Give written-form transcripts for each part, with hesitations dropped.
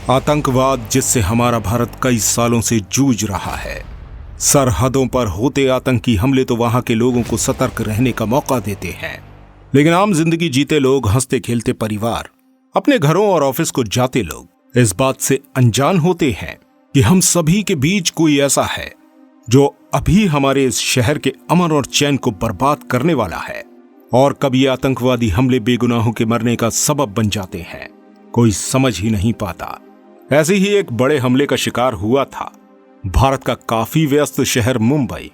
आतंकवाद जिससे हमारा भारत कई सालों से जूझ रहा है। सरहदों पर होते आतंकी हमले तो वहां के लोगों को सतर्क रहने का मौका देते हैं, लेकिन आम जिंदगी जीते लोग, हंसते खेलते परिवार, अपने घरों और ऑफिस को जाते लोग इस बात से अनजान होते हैं कि हम सभी के बीच कोई ऐसा है जो अभी हमारे इस शहर के अमन और चैन को बर्बाद करने वाला है। और कभी आतंकवादी हमले बेगुनाहों के मरने का सबब बन जाते हैं, कोई समझ ही नहीं पाता। ऐसे ही एक बड़े हमले का शिकार हुआ था भारत का काफी व्यस्त शहर मुंबई।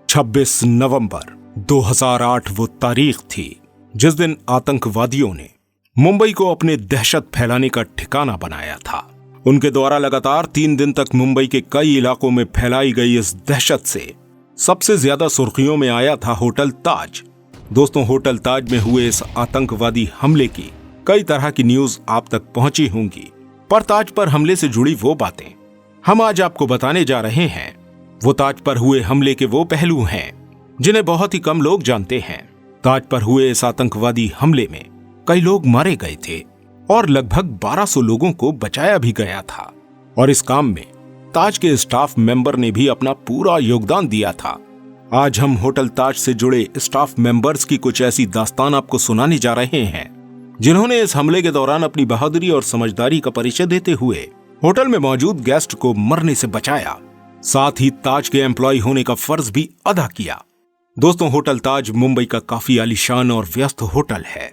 26 नवंबर 2008 वो तारीख थी जिस दिन आतंकवादियों ने मुंबई को अपने दहशत फैलाने का ठिकाना बनाया था। उनके द्वारा लगातार 3 दिन तक मुंबई के कई इलाकों में फैलाई गई इस दहशत से सबसे ज्यादा सुर्खियों में आया था होटल ताज। दोस्तों, होटल ताज में हुए इस आतंकवादी हमले की कई तरह की न्यूज आप तक पहुंची होंगी, पर ताज पर हमले से जुड़ी वो बातें हम आज आपको बताने जा रहे हैं। वो ताज पर हुए हमले के वो पहलू हैं जिन्हें बहुत ही कम लोग जानते हैं। ताज पर हुए इस आतंकवादी हमले में कई लोग मारे गए थे और लगभग 1200 लोगों को बचाया भी गया था, और इस काम में ताज के स्टाफ मेंबर ने भी अपना पूरा योगदान दिया था। आज हम होटल ताज से जुड़े स्टाफ मेंबर्स की कुछ ऐसी दास्तान आपको सुनाने जा रहे हैं जिन्होंने इस हमले के दौरान अपनी बहादुरी और समझदारी का परिचय देते हुए होटल में मौजूद गेस्ट को मरने से बचाया, साथ ही ताज के एम्प्लॉय होने का फर्ज भी अदा किया। दोस्तों, होटल ताज मुंबई का काफी आलीशान और व्यस्त होटल है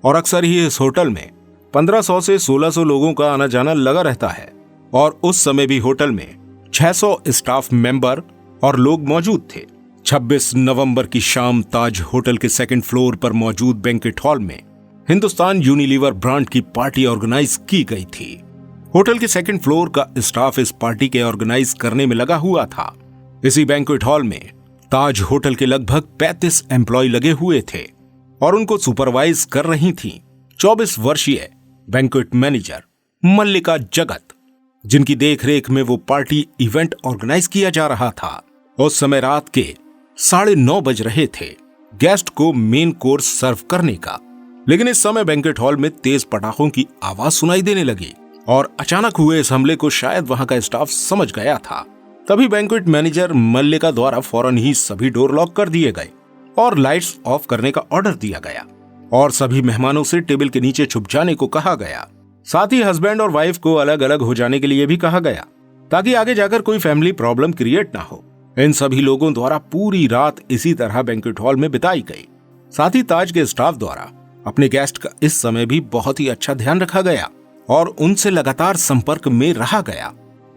और अक्सर ही इस होटल में 1500 से 1600 लोगों का आना जाना लगा रहता है, और उस समय भी होटल में 600 स्टाफ मेंबर और लोग मौजूद थे। 26 नवंबर की शाम ताज होटल के 2nd फ्लोर पर मौजूद बैंक्वेट हॉल में हिंदुस्तान यूनिलीवर ब्रांड की पार्टी ऑर्गेनाइज की गई थी। होटल के 2nd फ्लोर का स्टाफ इस पार्टी के ऑर्गेनाइज करने में लगा हुआ था। इसी बैंक्वेट हॉल में ताज होटल के लगभग 35 एम्प्लॉय लगे हुए थे और उनको सुपरवाइज कर रही थी 24 वर्षीय बैंक्वेट मैनेजर मल्लिका जगत, जिनकी देखरेख में वो पार्टी इवेंट ऑर्गेनाइज किया जा रहा था। उस समय रात के 9:30 बज रहे थे गेस्ट को मेन कोर्स सर्व करने का, लेकिन इस समय बैंक्वेट हॉल में तेज पटाखों की आवाज सुनाई देने लगी और अचानक हुए इस हमले को शायद वहां का स्टाफ समझ गया था। तभी बैंक्वेट मैनेजर मल्लिका द्वारा फौरन ही सभी डोर लॉक कर दिए गए और लाइट्स ऑफ करने का ऑर्डर दिया गया और सभी मेहमानों से टेबल के नीचे छुप जाने को कहा गया। साथ ही हस्बैंड और वाइफ को अलग अलग हो जाने के लिए भी कहा गया ताकि आगे जाकर कोई फैमिली प्रॉब्लम क्रिएट ना हो। इन सभी लोगों द्वारा पूरी रात इसी तरह बैंक्वेट हॉल में बिताई गई। साथ ही ताज के स्टाफ द्वारा अपने गेस्ट का इस समय भी बहुत ही अच्छा ध्यान रखा गया और उनसे लगातार संपर्क में रहा गया,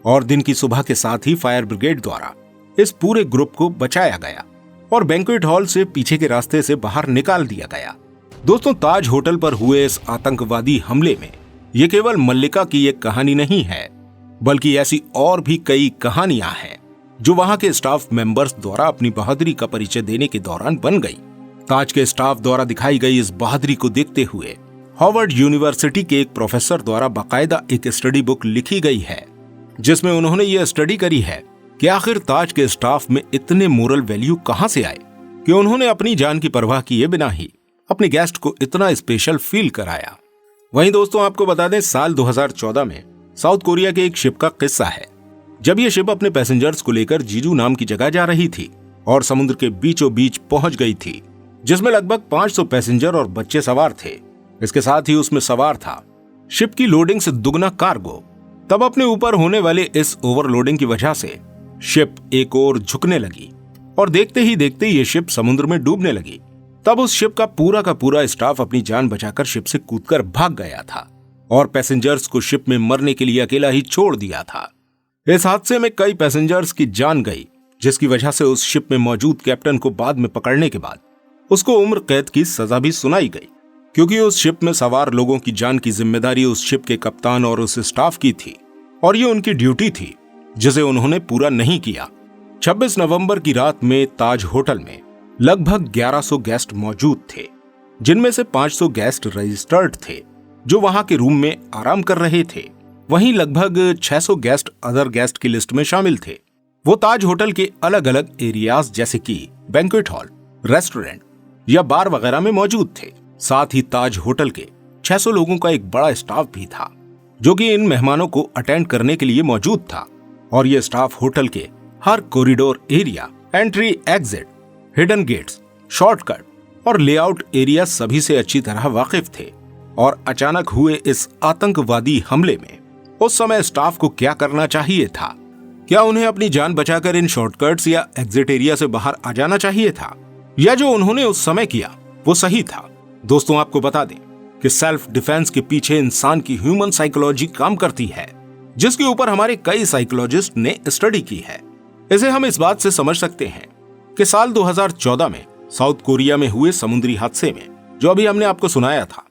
और दिन की सुबह के साथ ही फायर ब्रिगेड द्वारा इस पूरे ग्रुप को बचाया गया और बैंक्वेट हॉल से पीछे के रास्ते से बाहर निकाल दिया गया। दोस्तों, ताज होटल पर हुए इस आतंकवादी हमले में ये केवल मल्लिका की एक कहानी नहीं है, बल्कि ऐसी और भी कई कहानियां हैं जो वहां के स्टाफ मेंबर्स द्वारा अपनी बहादुरी का परिचय देने के दौरान बन गई। ताज के स्टाफ द्वारा दिखाई गई इस बहादुरी को देखते हुए हार्वर्ड यूनिवर्सिटी के एक प्रोफेसर द्वारा बाकायदा एक स्टडी बुक लिखी गई है, जिसमें उन्होंने ये स्टडी करी है कि आखिर ताज के स्टाफ में इतने मोरल वैल्यू कहां से आए कि उन्होंने अपनी जान की परवाह किए बिना ही अपने गेस्ट को इतना स्पेशल फील कराया। वहीं दोस्तों, आपको बता दें, साल 2014 में साउथ कोरिया के एक शिप का किस्सा है, जब ये शिप अपने पैसेंजर्स को लेकर जीजू नाम की जगह जा रही थी और समुद्र के बीचों बीच पहुंच गई थी, जिसमें लगभग 500 पैसेंजर और बच्चे सवार थे। इसके साथ ही उसमें सवार था शिप की लोडिंग से दुगना कार्गो। तब अपने ऊपर होने वाले इस ओवरलोडिंग की वजह से शिप एक ओर झुकने लगी और देखते ही देखते ये शिप समुद्र में डूबने लगी। तब उस शिप का पूरा स्टाफ अपनी जान बचाकर शिप से कूदकर भाग गया था और पैसेंजर्स को शिप में मरने के लिए अकेला ही छोड़ दिया था। इस हादसे में कई पैसेंजर्स की जान गई, जिसकी वजह से उस शिप में मौजूद कैप्टन को बाद में पकड़ने के बाद उसको उम्र कैद की सजा भी सुनाई गई, क्योंकि उस शिप में सवार लोगों की जान की जिम्मेदारी उस शिप के कप्तान और उस स्टाफ की थी और ये उनकी ड्यूटी थी जिसे उन्होंने पूरा नहीं किया। 26 नवंबर की रात में ताज होटल में लगभग 1100 गेस्ट मौजूद थे, जिनमें से 500 गेस्ट रजिस्टर्ड थे जो वहां के रूम में आराम कर रहे थे। वहीं लगभग 600 गेस्ट अदर गेस्ट की लिस्ट में शामिल थे। वो ताज होटल के अलग अलग एरियाज जैसे कि बैंक्वेट हॉल, रेस्टोरेंट या बार वगैरह में मौजूद थे। साथ ही ताज होटल के 600 लोगों का एक बड़ा स्टाफ भी था जो कि इन मेहमानों को अटेंड करने के लिए मौजूद था। और ये स्टाफ होटल के हर corridor area, entry exit, hidden gates, shortcut और लेआउट एरिया सभी से अच्छी तरह वाकिफ थे। और अचानक हुए इस आतंकवादी हमले में उस समय स्टाफ को क्या करना चाहिए था? क्या उन्हें अपनी जान बचाकर इन शॉर्टकट्स या एग्जिट एरिया से बाहर आ जाना चाहिए था, या जो उन्होंने उस समय किया वो सही था? दोस्तों, आपको बता दें कि सेल्फ डिफेंस के पीछे इंसान की ह्यूमन साइकोलॉजी काम करती है, जिसके ऊपर हमारे कई साइकोलॉजिस्ट ने स्टडी की है। इसे हम इस बात से समझ सकते हैं कि साल 2014 में साउथ कोरिया में हुए समुद्री हादसे में, जो अभी हमने आपको सुनाया था,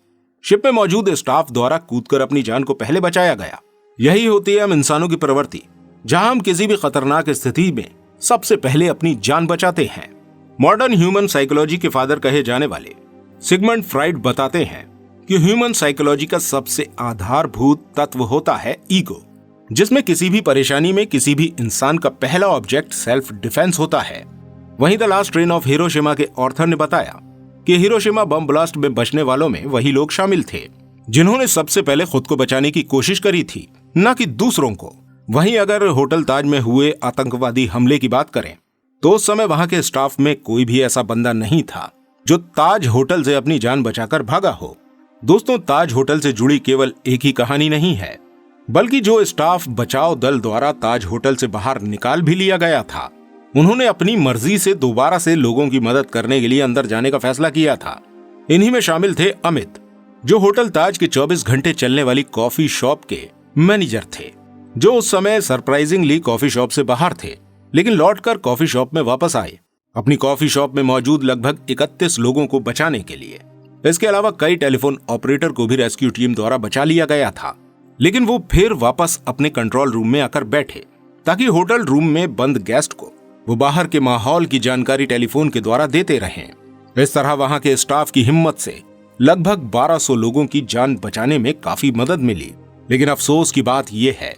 शिप में मौजूद स्टाफ द्वारा कूदकर अपनी जान को पहले बचाया गया। यही होती है हम इंसानों की प्रवृत्ति, जहां हम किसी भी खतरनाक स्थिति में सबसे पहले अपनी जान बचाते हैं। मॉडर्न ह्यूमन साइकोलॉजी के फादर कहे जाने वाले सिगमंड फ्राइड बताते हैं कि ह्यूमन साइकोलॉजी का सबसे आधारभूत तत्व होता है ईगो, जिसमें किसी भी परेशानी में किसी भी इंसान का पहला ऑब्जेक्ट सेल्फ डिफेंस होता है। वहीं the last train of Hiroshima के ऑथर ने बताया कि हिरोशिमा बम ब्लास्ट में बचने वालों में वही लोग शामिल थे जिन्होंने सबसे पहले खुद को बचाने की कोशिश करी थी, न कि दूसरों को। वहीं अगर होटल ताज में हुए आतंकवादी हमले की बात करें तो उस समय वहां के स्टाफ में कोई भी ऐसा बंदा नहीं था जो ताज होटल से अपनी जान बचाकर भागा हो। दोस्तों, ताज होटल से जुड़ी केवल एक ही कहानी नहीं है, बल्कि जो स्टाफ बचाव दल द्वारा ताज होटल से बाहर निकाल भी लिया गया था, उन्होंने अपनी मर्जी से दोबारा से लोगों की मदद करने के लिए अंदर जाने का फैसला किया था। इन्हीं में शामिल थे अमित, जो होटल ताज के 24 घंटे चलने वाली कॉफी शॉप के मैनेजर थे, जो उस समय सरप्राइजिंगली कॉफी शॉप से बाहर थे, लेकिन लौटकर कॉफी शॉप में वापस आए अपनी कॉफी शॉप में मौजूद लगभग 31 लोगों को बचाने के लिए। इसके अलावा कई टेलीफोन ऑपरेटर को भी रेस्क्यू टीम द्वारा बचा लिया गया था, लेकिन वो फिर वापस अपने कंट्रोल रूम में आकर बैठे ताकि होटल रूम में बंद गेस्ट को वो बाहर के माहौल की जानकारी टेलीफोन के द्वारा देते रहें। इस तरह वहां के स्टाफ की हिम्मत से लगभग 1200 लोगों की जान बचाने में काफी मदद मिली। लेकिन अफसोस की बात यह है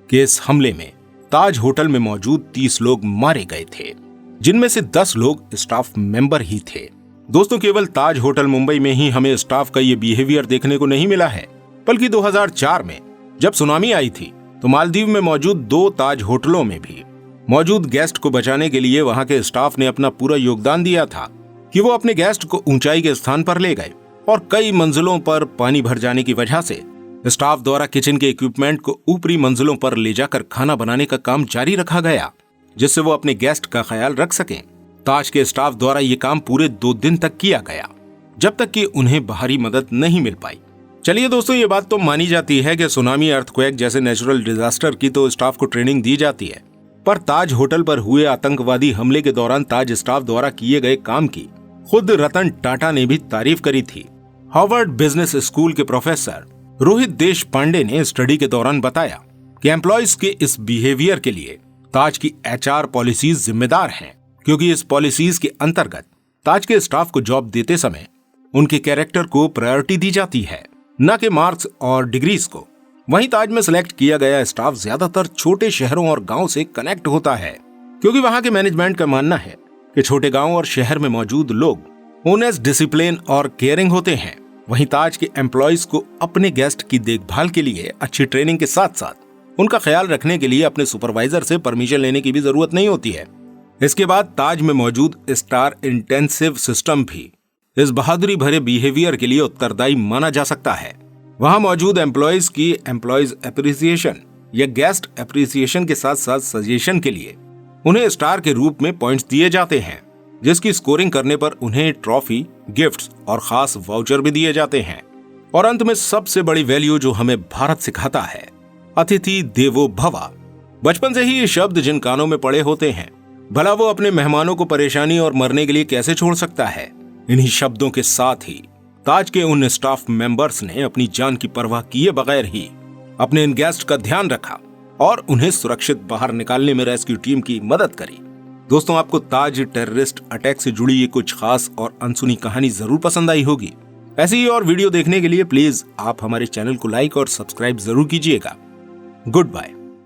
कि इस हमले में ताज होटल में मौजूद 30 लोग मारे गए थे, जिनमें से 10 लोग स्टाफ मेंबर ही थे। दोस्तों, केवल ताज होटल मुंबई में ही हमें स्टाफ का ये बिहेवियर देखने को नहीं मिला है, बल्कि 2004 में जब सुनामी आई थी तो मालदीव में मौजूद 2 ताज होटलों में भी मौजूद गेस्ट को बचाने के लिए वहां के स्टाफ ने अपना पूरा योगदान दिया था कि वो अपने गेस्ट को ऊंचाई के स्थान पर ले गए। और कई मंजिलों पर पानी भर जाने की वजह से स्टाफ द्वारा किचन के इक्विपमेंट को ऊपरी मंजिलों पर ले जाकर खाना बनाने का काम जारी रखा गया, जिससे वो अपने गेस्ट का ख्याल रख सकें। ताज के स्टाफ द्वारा ये काम पूरे 2 दिन तक किया गया, जब तक कि उन्हें बाहरी मदद नहीं मिल पाई। चलिए दोस्तों, ये बात तो मानी जाती है कि सुनामी, अर्थक्वेक जैसे नेचुरल डिजास्टर की तो स्टाफ को ट्रेनिंग दी जाती है, पर ताज होटल पर हुए आतंकवादी हमले के दौरान ताज स्टाफ द्वारा किए गए काम की खुद रतन टाटा ने भी तारीफ करी थी। हार्वर्ड बिजनेस स्कूल के प्रोफेसर रोहित देश पांडे ने स्टडी के दौरान बताया कि एम्प्लॉयज के इस बिहेवियर के लिए ताज की HR पॉलिसीज जिम्मेदार हैं, क्योंकि इस पॉलिसीज के अंतर्गत ताज के स्टाफ को जॉब देते समय उनके कैरेक्टर को प्रायोरिटी दी जाती है, न कि मार्क्स और डिग्रीज को। वहीं ताज में सिलेक्ट किया गया स्टाफ ज्यादातर छोटे शहरों और गांव से कनेक्ट होता है, क्योंकि वहां के मैनेजमेंट का मानना है कि छोटे गांव और शहर में मौजूद लोग ओनेस्ट, डिसिप्लिन और केयरिंग होते हैं। वहीं ताज के एम्प्लॉयज को अपने गेस्ट की देखभाल के लिए अच्छी ट्रेनिंग के साथ साथ उनका ख्याल रखने के लिए अपने सुपरवाइजर से परमिशन लेने की भी जरूरत नहीं होती है। इसके बाद ताज में मौजूद स्टार इंटेंसिव सिस्टम भी इस बहादुरी भरे बिहेवियर के लिए उत्तरदायी माना जा सकता है। वहां मौजूद एम्प्लॉयज की एम्प्लॉयज एप्रिसिएशन या गेस्ट एप्रिसिएशन के साथ साथ सजेशन के लिए उन्हें स्टार के रूप में पॉइंट्स दिए जाते हैं, जिसकी स्कोरिंग करने पर उन्हें ट्रॉफी, गिफ्ट्स और खास वाउचर भी दिए जाते हैं। और अंत में सबसे बड़ी वैल्यू जो हमें भारत सिखाता है, अतिथि देवो भव। बचपन से ही ये शब्द जिन कानों में पड़े होते हैं, भला वो अपने मेहमानों को परेशानी और मरने के लिए कैसे छोड़ सकता है। इन्हीं शब्दों के साथ ही ताज के उन स्टाफ मेंबर्स ने अपनी जान की परवाह किए बगैर ही अपने इन गेस्ट का ध्यान रखा और उन्हें सुरक्षित बाहर निकालने में रेस्क्यू टीम की मदद करी। दोस्तों, आपको ताज टेररिस्ट अटैक से जुड़ी ये कुछ खास और अनसुनी कहानी जरूर पसंद आई होगी। ऐसी ही और वीडियो देखने के लिए प्लीज आप हमारे चैनल को लाइक और सब्सक्राइब जरूर कीजिएगा। Good bye.